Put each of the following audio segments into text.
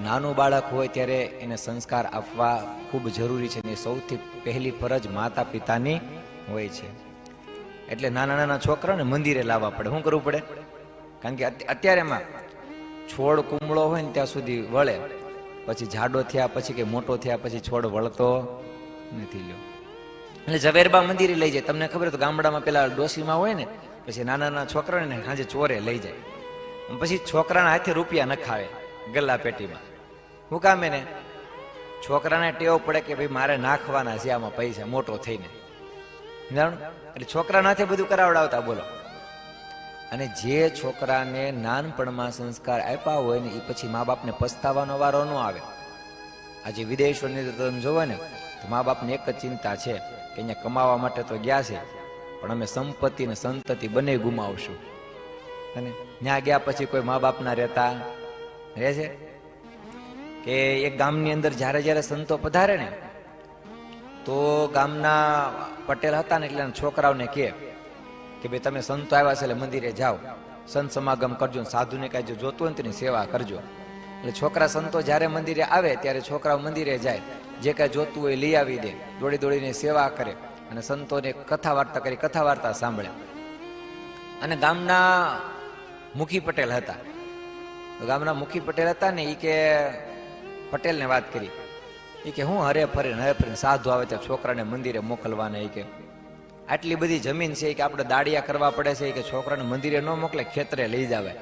નાનું બાળક હોય ત્યારે એને સંસ્કાર આપવા ખૂબ જરૂરી છે અને સૌથી પહેલી ફરજ માતા પિતાની હોય છે. એટલે નાના નાના છોકરાને મંદિરે લાવવા પડે. શું કરવું પડે? કારણ કે અત્યારેમાં છોડ કુમળો હોય ને ત્યાં સુધી વળે, પછી જાડો થયા પછી કે મોટો થયા પછી છોડ વળતો નથી. લ્યો એટલે ઝવેરબા મંદિરે લઈ જાય. તમને ખબર તો ગામડામાં પેલા ડોશીમાં હોય ને, પછી નાના નાના છોકરાને સાંજે ચોરે લઈ જાય. પછી છોકરાના હાથે રૂપિયા નખાવે ગલ્લા પેટીમાં. શું કામ? એને છોકરાને ટેવ પડે કે ભાઈ મારે નાખવાના છે આમાં પૈસા મોટો થઈને. જાણ એટલે છોકરાના હાથે બધું કરાવડાવતા. બોલો. અને જે છોકરાને નાનપણમાં સંસ્કાર આપ્યા હોય ને એ પછી મા બાપને પસ્તાવાનો વારો ન આવે. આજે વિદેશોની તમે જોવો ને તો મા બાપને એક જ ચિંતા છે કે અહીંયા કમાવા માટે તો ગયા છે, પણ અમે સંપત્તિ ને સંતતિ બંને ગુમાવશું. અને ત્યાં ગયા પછી કોઈ મા બાપના રહેતા રહે છે કે એક ગામની અંદર જ્યારે જ્યારે સંતો પધારે ને તો ગામના પટેલ હતા ને એટલે છોકરાઓને કહે કે ભાઈ તમે સંતો આવ્યા છે એટલે મંદિરે જાઓ, સંત સમાગમ કરજો, સાધુને કાંઈ જો જોતું હોય ને તેની સેવા કરજો. એટલે છોકરા સંતો જ્યારે મંદિરે આવે ત્યારે છોકરાઓ મંદિરે જાય, જે કાંઈ જોતું હોય લઈ આવી દે, દોડી દોડીને સેવા કરે અને સંતોને કથા વાર્તા કરી, કથા વાર્તા સાંભળે. અને ગામના મુખી પટેલ હતા, ગામના મુખી પટેલ હતા ને એ કે પટેલને વાત કરી એ કે હું હરે ફરીને સાધુ આવે ત્યાં છોકરાને મંદિરે મોકલવાના. એ કે આટલી બધી જમીન છે કે આપણે દાડિયા કરવા પડે છે કે છોકરાને મંદિરે ન મોકલે, ખેતરે લઈ જાવે.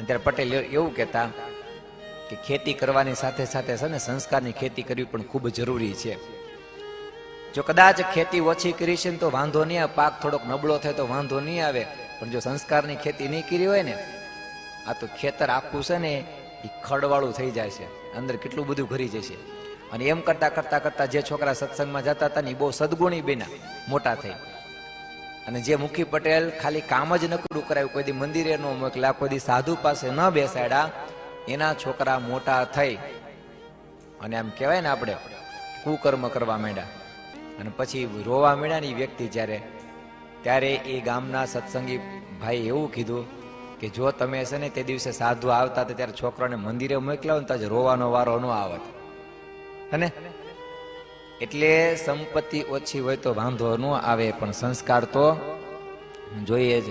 ત્યારે પટેલ એવું કહેતા કે ખેતી કરવાની સાથે સાથે છે ને સંસ્કારની ખેતી કરવી પણ ખૂબ જરૂરી છે. જો કદાચ ખેતી ઓછી કરી છે ને તો વાંધો નહીં આવે, પાક થોડોક નબળો થાય તો વાંધો નહીં આવે, પણ જો સંસ્કારની ખેતી નહીં કરી હોય ને આ તો ખેતર આખું છે ને એ ખડવાળું થઈ જાય છે, અંદર કેટલું બધું ભરી જશે. અને એમ કરતા કરતા કરતા જે છોકરા સત્સંગમાં જતા હતા ને એ બહુ સદગુણી બન્યા, મોટા થઈ. અને જે મુખી પટેલ ખાલી કામ જ નકરું કરાયું, કોઈ દી મંદિરે ન મોકલ્યા, કોઈ દી સાધુ પાસે ન બેસાડ્યા, એના છોકરા મોટા થઈ અને આમ કહેવાય ને આપણે કુકર્મ કરવા માંડ્યા. અને પછી રોવા માંડ્યા ને એ વ્યક્તિ ત્યારે એ ગામના સત્સંગી ભાઈ એવું કીધું કે જો તમે છે ને તે દિવસે સાધુ આવતા હતા ત્યારે છોકરાને મંદિરે મોકલ્યા ને તો રોવાનો વારો ન આવત. અને એટલે સંપત્તિ ઓછી હોય તો વાંધો ન આવે, પણ સંસ્કાર તો જોઈએ જ.